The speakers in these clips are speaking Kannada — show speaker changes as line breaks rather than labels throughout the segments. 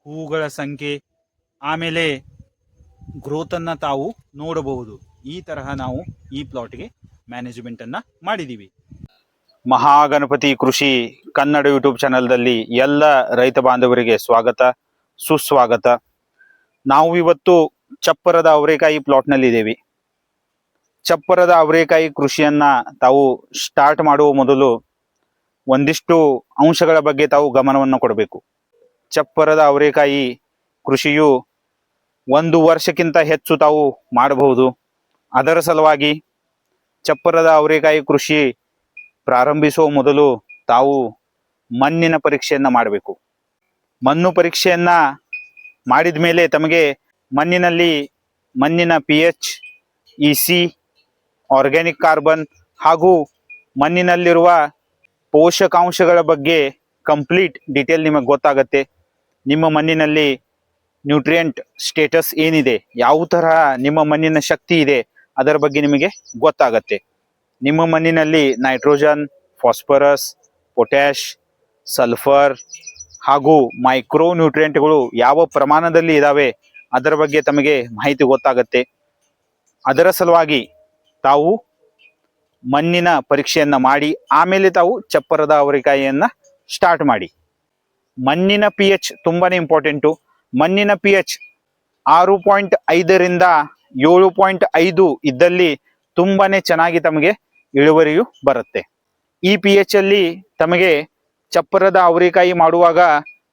ಹೂಗಳ ಸಂಖ್ಯೆ, ಆಮೇಲೆ ಗ್ರೋತನ್ನು ತಾವು ನೋಡಬಹುದು. ಈ ತರಹ ನಾವು ಈ ಪ್ಲಾಟ್ಗೆ ಮ್ಯಾನೇಜ್ಮೆಂಟನ್ನು ಮಾಡಿದ್ದೀವಿ. ಮಹಾಗಣಪತಿ ಕೃಷಿ ಕನ್ನಡ ಯೂಟ್ಯೂಬ್ ಚಾನಲ್ದಲ್ಲಿ ಎಲ್ಲ ರೈತ ಬಾಂಧವರಿಗೆ ಸ್ವಾಗತ, ಸುಸ್ವಾಗತ. ನಾವು ಇವತ್ತು ಚಪ್ಪರದ ಅವರೆಕಾಯಿ ಪ್ಲಾಟ್ನಲ್ಲಿ ಇದ್ದೇವೆ. ಚಪ್ಪರದ ಅವರೆಕಾಯಿ ಕೃಷಿಯನ್ನ ತಾವು ಸ್ಟಾರ್ಟ್ ಮಾಡುವ ಮೊದಲು ಒಂದಿಷ್ಟು ಅಂಶಗಳ ಬಗ್ಗೆ ತಾವು ಗಮನವನ್ನು ಕೊಡಬೇಕು. ಚಪ್ಪರದ ಅವರೆಕಾಯಿ ಕೃಷಿಯು 1 ವರ್ಷಕ್ಕಿಂತ ಹೆಚ್ಚು ತಾವು ಮಾಡಬಹುದು. ಅದರ ಸಲುವಾಗಿ ಚಪ್ಪರದ ಅವರೆಕಾಯಿ ಕೃಷಿ ಪ್ರಾರಂಭಿಸುವ ಮೊದಲು ತಾವು ಮಣ್ಣಿನ ಪರೀಕ್ಷೆಯನ್ನು ಮಾಡಬೇಕು. ಮಣ್ಣು ಪರೀಕ್ಷೆಯನ್ನ ಮಾಡಿದ ಮೇಲೆ ತಮಗೆ ಮಣ್ಣಿನ pH, EC, ಆರ್ಗ್ಯಾನಿಕ್ ಕಾರ್ಬನ್ ಹಾಗೂ ಮಣ್ಣಿನಲ್ಲಿರುವ ಪೋಷಕಾಂಶಗಳ ಬಗ್ಗೆ ಕಂಪ್ಲೀಟ್ ಡೀಟೇಲ್ ನಿಮಗೆ ಗೊತ್ತಾಗತ್ತೆ. ನಿಮ್ಮ ಮಣ್ಣಿನಲ್ಲಿ ನ್ಯೂಟ್ರಿಯೆಂಟ್ ಸ್ಟೇಟಸ್ ಏನಿದೆ, ಯಾವ ತರಹ ನಿಮ್ಮ ಮಣ್ಣಿನ ಶಕ್ತಿ ಇದೆ, ಅದರ ಬಗ್ಗೆ ನಿಮಗೆ ಗೊತ್ತಾಗತ್ತೆ. ನಿಮ್ಮ ಮಣ್ಣಿನಲ್ಲಿ ನೈಟ್ರೋಜನ್, ಫಾಸ್ಫರಸ್, ಪೊಟ್ಯಾಶ್, ಸಲ್ಫರ್ ಹಾಗೂ ಮೈಕ್ರೋ ನ್ಯೂಟ್ರಿಯೆಂಟ್ಗಳು ಯಾವ ಪ್ರಮಾಣದಲ್ಲಿ ಇದ್ದಾವೆ ಅದರ ಬಗ್ಗೆ ತಮಗೆ ಮಾಹಿತಿ ಗೊತ್ತಾಗತ್ತೆ. ಅದರ ಸಲುವಾಗಿ ತಾವು ಮಣ್ಣಿನ ಪರೀಕ್ಷೆಯನ್ನು ಮಾಡಿ ಆಮೇಲೆ ತಾವು ಚಪ್ಪರದ ಅವರೆಕಾಯಿಯನ್ನು ಸ್ಟಾರ್ಟ್ ಮಾಡಿ. ಮಣ್ಣಿನ pH ತುಂಬಾನೇ ಇಂಪಾರ್ಟೆಂಟು. ಮಣ್ಣಿನ pH 6.5ರಿಂದ 7.5 ಇದ್ದಲ್ಲಿ ತುಂಬಾನೇ ಚೆನ್ನಾಗಿ ತಮಗೆ ಇಳುವರಿಯು ಬರುತ್ತೆ. ಈ pH ಅಲ್ಲಿ ತಮಗೆ ಚಪ್ಪರದ ಅವರೆಕಾಯಿ ಮಾಡುವಾಗ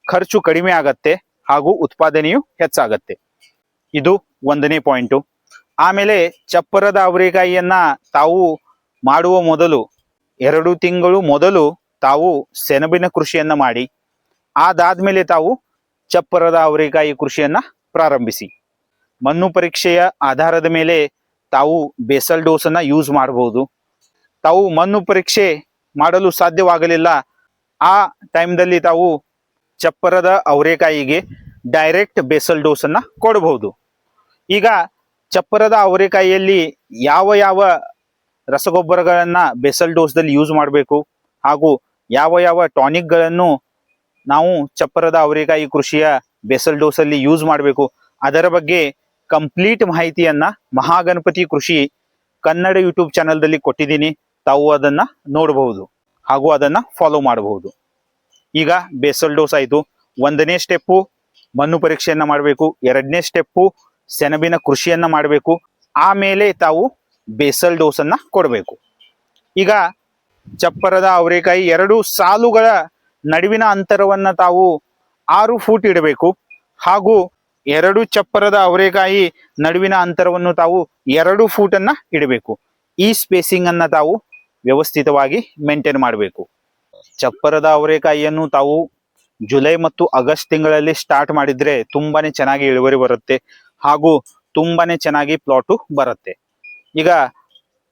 ಖರ್ಚು ಕಡಿಮೆ ಆಗತ್ತೆ ಹಾಗೂ ಉತ್ಪಾದನೆಯು ಹೆಚ್ಚಾಗತ್ತೆ. ಇದು 1ನೇ ಪಾಯಿಂಟು. ಆಮೇಲೆ ಚಪ್ಪರದ ಅವರೆಕಾಯಿಯನ್ನ ತಾವು ಮಾಡುವ ಮೊದಲು 2 ತಿಂಗಳು ಮೊದಲು ತಾವು ಸೆಣಬಿನ ಕೃಷಿಯನ್ನ ಮಾಡಿ, ಅದಾದ್ಮೇಲೆ ತಾವು ಚಪ್ಪರದ ಅವರೆಕಾಯಿ ಕೃಷಿಯನ್ನ ಪ್ರಾರಂಭಿಸಿ. ಮಣ್ಣು ಪರೀಕ್ಷೆಯ ಆಧಾರದ ಮೇಲೆ ತಾವು ಬೇಸಲ್ ಡೋಸನ್ನ ಯೂಸ್ ಮಾಡಬಹುದು. ತಾವು ಮಣ್ಣು ಪರೀಕ್ಷೆ ಮಾಡಲು ಸಾಧ್ಯವಾಗಲಿಲ್ಲ, ಆ ಟೈಮ್ದಲ್ಲಿ ತಾವು ಚಪ್ಪರದ ಅವರೆಕಾಯಿಗೆ ಡೈರೆಕ್ಟ್ ಬೇಸಲ್ ಡೋಸನ್ನ ಕೊಡಬಹುದು. ಈಗ ಚಪ್ಪರದ ಅವರೆಕಾಯಿಯಲ್ಲಿ ಯಾವ ರಸಗೊಬ್ಬರಗಳನ್ನ ಬೇಸಲ್ ಡೋಸ್ದಲ್ಲಿ ಯೂಸ್ ಮಾಡಬೇಕು ಹಾಗೂ ಯಾವ ಟಾನಿಕ್ಗಳನ್ನು ನಾವು ಚಪ್ಪರದ ಅವರೆಕಾಯಿ ಕೃಷಿಯ ಬೇಸಲ್ ಡೋಸಲ್ಲಿ ಯೂಸ್ ಮಾಡಬೇಕು, ಅದರ ಬಗ್ಗೆ ಕಂಪ್ಲೀಟ್ ಮಾಹಿತಿಯನ್ನ ಮಹಾಗಣಪತಿ ಕೃಷಿ ಕನ್ನಡ ಯೂಟ್ಯೂಬ್ ಚಾನಲ್ದಲ್ಲಿ ಕೊಟ್ಟಿದ್ದೀನಿ. ತಾವು ಅದನ್ನ ನೋಡಬಹುದು ಹಾಗೂ ಅದನ್ನ ಫಾಲೋ ಮಾಡಬಹುದು. ಈಗ ಬೇಸಲ್ ಡೋಸ್ ಆಯಿತು. 1ನೇ ಸ್ಟೆಪ್ಪು ಮಣ್ಣು ಪರೀಕ್ಷೆಯನ್ನ ಮಾಡಬೇಕು, 2ನೇ ಸ್ಟೆಪ್ಪು ಸೆಣಬಿನ ಕೃಷಿಯನ್ನ ಮಾಡಬೇಕು, ಆಮೇಲೆ ತಾವು ಬೇಸಲ್ ಡೋಸನ್ನ ಕೊಡಬೇಕು. ಈಗ ಚಪ್ಪರದ ಅವರೆಕಾಯಿ 2 ಸಾಲುಗಳ ನಡುವಿನ ಅಂತರವನ್ನ ತಾವು 6 ಫೂಟ್ ಇಡಬೇಕು ಹಾಗೂ 2 ಚಪ್ಪರದ ಅವರೆಕಾಯಿ ನಡುವಿನ ಅಂತರವನ್ನು ತಾವು 2 ಫೂಟನ್ನ ಇಡಬೇಕು. ಈ ಸ್ಪೇಸಿಂಗ್ ಅನ್ನ ತಾವು ವ್ಯವಸ್ಥಿತವಾಗಿ ಮೇಂಟೈನ್ ಮಾಡಬೇಕು. ಚಪ್ಪರದ ಅವರೆಕಾಯಿಯನ್ನು ತಾವು ಜುಲೈ ಮತ್ತು ಆಗಸ್ಟ್ ತಿಂಗಳಲ್ಲಿ ಸ್ಟಾರ್ಟ್ ಮಾಡಿದ್ರೆ ತುಂಬಾನೇ ಚೆನ್ನಾಗಿ ಇಳುವರಿ ಬರುತ್ತೆ ಹಾಗೂ ತುಂಬಾನೇ ಚೆನ್ನಾಗಿ ಪ್ಲಾಟು ಬರುತ್ತೆ. ಈಗ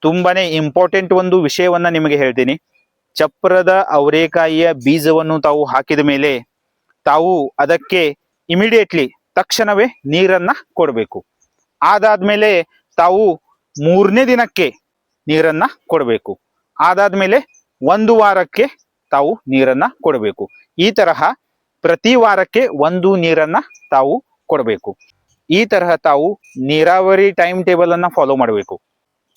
ತುಂಬಾನೇ ಇಂಪಾರ್ಟೆಂಟ್ ಒಂದು ವಿಷಯವನ್ನ ನಿಮಗೆ ಹೇಳ್ತೀನಿ. ಚಪ್ಪರದ ಅವರೆಕಾಯಿಯ ಬೀಜವನ್ನು ತಾವು ಹಾಕಿದ ಮೇಲೆ ತಾವು ಅದಕ್ಕೆ ಇಮಿಡಿಯೇಟ್ಲಿ ತಕ್ಷಣವೇ ನೀರನ್ನ ಕೊಡಬೇಕು. ಅದಾದ್ಮೇಲೆ ತಾವು 3ನೇ ದಿನಕ್ಕೆ ನೀರನ್ನ ಕೊಡಬೇಕು. ಅದಾದ್ಮೇಲೆ 1 ವಾರಕ್ಕೆ ತಾವು ನೀರನ್ನ ಕೊಡಬೇಕು. ಈ ತರಹ ಪ್ರತಿ ವಾರಕ್ಕೆ 1 ನೀರನ್ನ ತಾವು ಕೊಡಬೇಕು. ಈ ತರಹ ತಾವು ನೀರಾವರಿ ಟೈಮ್ ಟೇಬಲ್ ಅನ್ನ ಫಾಲೋ ಮಾಡಬೇಕು.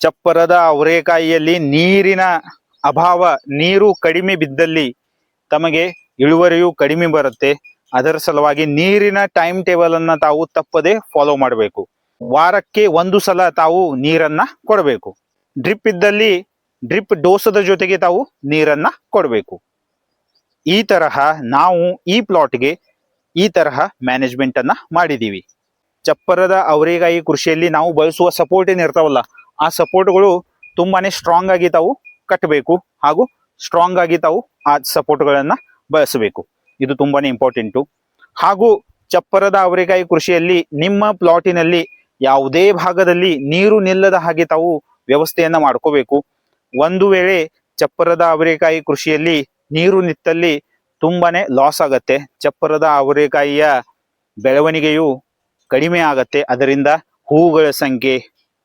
ಚಪ್ಪರದ ಅವರೆಕಾಯಿಯಲ್ಲಿ ನೀರಿನ ಅಭಾವ, ನೀರು ಕಡಿಮೆ ಬಿದ್ದಲ್ಲಿ ತಮಗೆ ಇಳುವರಿಯು ಕಡಿಮೆ ಬರುತ್ತೆ. ಅದರ ಸಲುವಾಗಿ ನೀರಿನ ಟೈಮ್ ಟೇಬಲ್ ಅನ್ನ ತಾವು ತಪ್ಪದೆ ಫಾಲೋ ಮಾಡಬೇಕು. ವಾರಕ್ಕೆ 1 ಸಲ ತಾವು ನೀರನ್ನ ಕೊಡಬೇಕು. ಡ್ರಿಪ್ ಇದ್ದಲ್ಲಿ ಡ್ರಿಪ್ ಡೋಸದ ಜೊತೆಗೆ ತಾವು ನೀರನ್ನ ಕೊಡಬೇಕು. ಈ ತರಹ ನಾವು ಈ ಪ್ಲಾಟ್ಗೆ ಈ ತರಹ ಮ್ಯಾನೇಜ್ಮೆಂಟ್ ಅನ್ನ ಮಾಡಿದೀವಿ. ಚಪ್ಪರದ ಅವರೆಕಾಯಿ ಕೃಷಿಯಲ್ಲಿ ನಾವು ಬಳಸುವ ಸಪೋರ್ಟ್ ಏನಿರ್ತಾವಲ್ಲ, ಆ ಸಪೋರ್ಟ್ಗಳು ತುಂಬಾನೇ ಸ್ಟ್ರಾಂಗ್ ಆಗಿ ತಾವು ಕಟ್ಟಬೇಕು ಹಾಗೂ ಸ್ಟ್ರಾಂಗ್ ಆಗಿ ತಾವು ಆ ಸಪೋರ್ಟ್ಗಳನ್ನ ಬಳಸಬೇಕು. ಇದು ತುಂಬಾನೇ ಇಂಪಾರ್ಟೆಂಟು. ಹಾಗೂ ಚಪ್ಪರದ ಅವರೆಕಾಯಿ ಕೃಷಿಯಲ್ಲಿ ನಿಮ್ಮ ಪ್ಲಾಟಿನಲ್ಲಿ ಯಾವುದೇ ಭಾಗದಲ್ಲಿ ನೀರು ನಿಲ್ಲದ ಹಾಗೆ ತಾವು ವ್ಯವಸ್ಥೆಯನ್ನ ಮಾಡ್ಕೋಬೇಕು. ಒಂದು ವೇಳೆ ಚಪ್ಪರದ ಅವರೆಕಾಯಿ ಕೃಷಿಯಲ್ಲಿ ನೀರು ನಿಂತಲ್ಲಿ ತುಂಬಾನೇ ಲಾಸ್ ಆಗತ್ತೆ. ಚಪ್ಪರದ ಅವರೆಕಾಯಿಯ ಬೆಳವಣಿಗೆಯು ಕಡಿಮೆ ಆಗತ್ತೆ, ಅದರಿಂದ ಹೂಗಳ ಸಂಖ್ಯೆ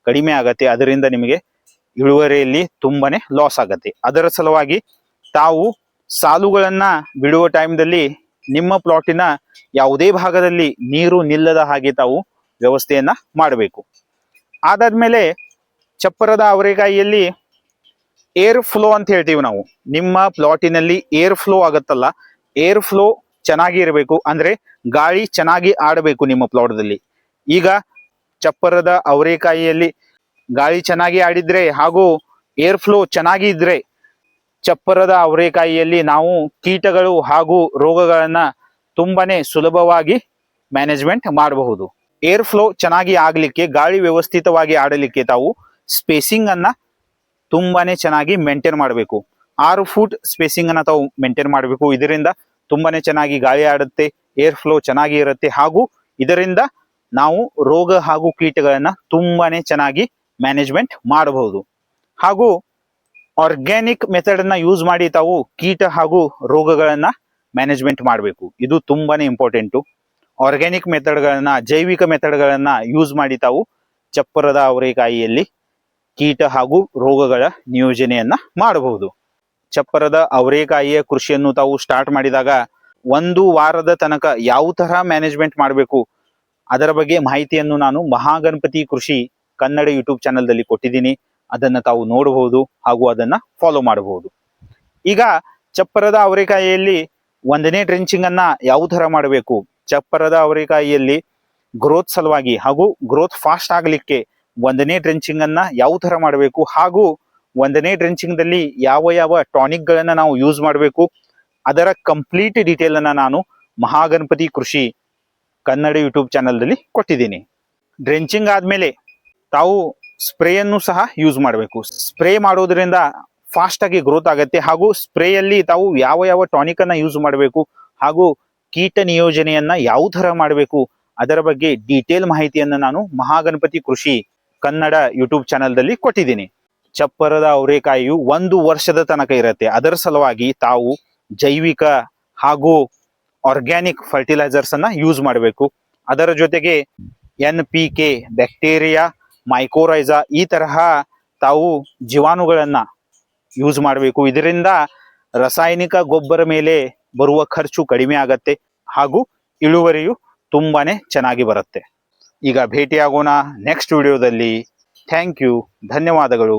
ಕಡಿಮೆ ಆಗತ್ತೆ, ಅದರಿಂದ ನಿಮಗೆ ಇಳುವರಿಯಲ್ಲಿ ತುಂಬಾನೇ ಲಾಸ್ ಆಗತ್ತೆ. ಅದರ ಸಲುವಾಗಿ ತಾವು ಸಾಲುಗಳನ್ನ ಬಿಡುವ ಟೈಮ್ದಲ್ಲಿ ನಿಮ್ಮ ಪ್ಲಾಟಿನ ಯಾವುದೇ ಭಾಗದಲ್ಲಿ ನೀರು ನಿಲ್ಲದ ಹಾಗೆ ತಾವು ವ್ಯವಸ್ಥೆಯನ್ನ ಮಾಡಬೇಕು. ಅದಾದ್ಮೇಲೆ ಚಪ್ಪರದ ಅವರೆಕಾಯಿಯಲ್ಲಿ ಏರ್ ಫ್ಲೋ ಅಂತ ಹೇಳ್ತೀವಿ ನಾವು. ನಿಮ್ಮ ಪ್ಲಾಟಿನಲ್ಲಿ ಏರ್ ಫ್ಲೋ ಆಗತ್ತಲ್ಲ, ಏರ್ ಫ್ಲೋ ಚೆನ್ನಾಗಿ ಇರಬೇಕು, ಅಂದ್ರೆ ಗಾಳಿ ಚೆನ್ನಾಗಿ ಆಡಬೇಕು ನಿಮ್ಮ ಪ್ಲಾಟ್ದಲ್ಲಿ. ಈಗ ಚಪ್ಪರದ ಅವರೆಕಾಯಿಯಲ್ಲಿ ಗಾಳಿ ಚೆನ್ನಾಗಿ ಆಡಿದ್ರೆ ಹಾಗೂ ಏರ್ ಫ್ಲೋ ಚೆನ್ನಾಗಿ ಇದ್ರೆ ಚಪ್ಪರದ ಅವರೆಕಾಯಿಯಲ್ಲಿ ನಾವು ಕೀಟಗಳು ಹಾಗೂ ರೋಗಗಳನ್ನ ತುಂಬಾನೇ ಸುಲಭವಾಗಿ ಮ್ಯಾನೇಜ್ಮೆಂಟ್ ಮಾಡಬಹುದು. ಏರ್ ಫ್ಲೋ ಚೆನ್ನಾಗಿ ಆಗ್ಲಿಕ್ಕೆ, ಗಾಳಿ ವ್ಯವಸ್ಥಿತವಾಗಿ ಆಡಲಿಕ್ಕೆ ತಾವು ಸ್ಪೇಸಿಂಗ್ ಅನ್ನ ತುಂಬಾನೇ ಚೆನ್ನಾಗಿ ಮೇಂಟೈನ್ ಮಾಡಬೇಕು. 6 ಫೂಟ್ ಸ್ಪೇಸಿಂಗ್ ಅನ್ನ ತಾವು ಮೇಂಟೈನ್ ಮಾಡಬೇಕು. ಇದರಿಂದ ತುಂಬಾನೇ ಚೆನ್ನಾಗಿ ಗಾಳಿ ಆಡುತ್ತೆ, ಏರ್ ಫ್ಲೋ ಚೆನ್ನಾಗಿ ಇರುತ್ತೆ ಹಾಗೂ ಇದರಿಂದ ನಾವು ರೋಗ ಹಾಗೂ ಕೀಟಗಳನ್ನ ತುಂಬಾನೇ ಚೆನ್ನಾಗಿ ಮ್ಯಾನೇಜ್ಮೆಂಟ್ ಮಾಡಬಹುದು. ಹಾಗೂ ಆರ್ಗ್ಯಾನಿಕ್ ಮೆಥಡ್ ಅನ್ನ ಯೂಸ್ ಮಾಡಿ ತಾವು ಕೀಟ ಹಾಗೂ ರೋಗಗಳನ್ನ ಮ್ಯಾನೇಜ್ಮೆಂಟ್ ಮಾಡಬೇಕು. ಇದು ತುಂಬಾನೇ ಇಂಪಾರ್ಟೆಂಟು. ಆರ್ಗ್ಯಾನಿಕ್ ಮೆಥಡ್ಗಳನ್ನ, ಜೈವಿಕ ಮೆಥಡ್ಗಳನ್ನ ಯೂಸ್ ಮಾಡಿ ತಾವು ಚಪ್ಪರದ ಅವರೆಕಾಯಿಯಲ್ಲಿ ಕೀಟ ಹಾಗೂ ರೋಗಗಳ ನಿಯೋಜನೆಯನ್ನ ಮಾಡಬಹುದು. ಚಪ್ಪರದ ಅವರೆಕಾಯಿಯ ಕೃಷಿಯನ್ನು ತಾವು ಸ್ಟಾರ್ಟ್ ಮಾಡಿದಾಗ 1 ವಾರದ ತನಕ ಯಾವ ತರ ಮ್ಯಾನೇಜ್ಮೆಂಟ್ ಮಾಡಬೇಕು ಅದರ ಬಗ್ಗೆ ಮಾಹಿತಿಯನ್ನು ನಾನು ಮಹಾಗಣಪತಿ ಕೃಷಿ ಕನ್ನಡ ಯೂಟ್ಯೂಬ್ ಚಾನಲ್ದಲ್ಲಿ ಕೊಟ್ಟಿದ್ದೀನಿ. ಅದನ್ನ ತಾವು ನೋಡಬಹುದು ಹಾಗೂ ಅದನ್ನ ಫಾಲೋ ಮಾಡಬಹುದು. ಈಗ ಚಪ್ಪರದ ಅವರೆಕಾಯಿಯಲ್ಲಿ 1ನೇ ಡ್ರೆಂಚಿಂಗ್ ಅನ್ನ ಯಾವ ತರ ಮಾಡಬೇಕು, ಚಪ್ಪರದ ಅವರೆಕಾಯಿಯಲ್ಲಿ ಗ್ರೋತ್ ಸಲುವಾಗಿ ಹಾಗೂ ಗ್ರೋತ್ ಫಾಸ್ಟ್ ಆಗಲಿಕ್ಕೆ 1ನೇ ಡ್ರೆಂಚಿಂಗ್ ಅನ್ನ ಯಾವ ತರ ಮಾಡಬೇಕು ಹಾಗೂ 1ನೇ ಡ್ರೆಂಚಿಂಗ್ ದಲ್ಲಿ ಯಾವ ಯಾವ ಟಾನಿಕ್ ಗಳನ್ನ ನಾವು ಯೂಸ್ ಮಾಡಬೇಕು ಅದರ ಕಂಪ್ಲೀಟ್ ಡೀಟೇಲ್ ಅನ್ನ ನಾನು ಮಹಾಗಣಪತಿ ಕೃಷಿ ಕನ್ನಡ ಯೂಟ್ಯೂಬ್ ಚಾನಲ್ದಲ್ಲಿ ಕೊಟ್ಟಿದ್ದೀನಿ. ಡ್ರೆಂಚಿಂಗ್ ಆದ್ಮೇಲೆ ತಾವು ಸ್ಪ್ರೇಯನ್ನು ಸಹ ಯೂಸ್ ಮಾಡಬೇಕು. ಸ್ಪ್ರೇ ಮಾಡೋದ್ರಿಂದ ಫಾಸ್ಟ್ ಆಗಿ ಗ್ರೋತ್ ಆಗುತ್ತೆ ಹಾಗೂ ಸ್ಪ್ರೇಯಲ್ಲಿ ತಾವು ಯಾವ ಯಾವ ಟಾನಿಕ್ ಅನ್ನ ಯೂಸ್ ಮಾಡಬೇಕು ಹಾಗೂ ಕೀಟ ನಿಯೋಜನೆಯನ್ನ ಯಾವ ತರ ಮಾಡಬೇಕು ಅದರ ಬಗ್ಗೆ ಡೀಟೇಲ್ ಮಾಹಿತಿಯನ್ನ ನಾನು ಮಹಾಗಣಪತಿ ಕೃಷಿ ಕನ್ನಡ ಯೂಟ್ಯೂಬ್ ಚಾನಲ್ದಲ್ಲಿ ಕೊಟ್ಟಿದ್ದೀನಿ. ಚಪ್ಪರದ ಅವರೆಕಾಯಿಯು 1 ವರ್ಷದ ತನಕ ಇರುತ್ತೆ. ಅದರ ಸಲುವಾಗಿ ತಾವು ಜೈವಿಕ ಹಾಗೂ ಆರ್ಗ್ಯಾನಿಕ್ ಫರ್ಟಿಲೈಸರ್ಸ್ ಅನ್ನ ಯೂಸ್ ಮಾಡಬೇಕು. ಅದರ ಜೊತೆಗೆ NPK, ಬ್ಯಾಕ್ಟೀರಿಯಾ, ಮೈಕೋರೈಸಾ ಈ ತರಹ ತಾವು ಜೀವಾಣುಗಳನ್ನ ಯೂಸ್ ಮಾಡಬೇಕು. ಇದರಿಂದ ರಾಸಾಯನಿಕ ಗೊಬ್ಬರ ಮೇಲೆ ಬರುವ ಖರ್ಚು ಕಡಿಮೆ ಆಗತ್ತೆ ಹಾಗೂ ಇಳುವರಿಯು ತುಂಬಾನೇ ಚೆನ್ನಾಗಿ ಬರುತ್ತೆ. ಈಗ ಭೇಟಿಯಾಗೋಣ ನೆಕ್ಸ್ಟ್ ವಿಡಿಯೋದಲ್ಲಿ. ಥ್ಯಾಂಕ್ ಯು, ಧನ್ಯವಾದಗಳು.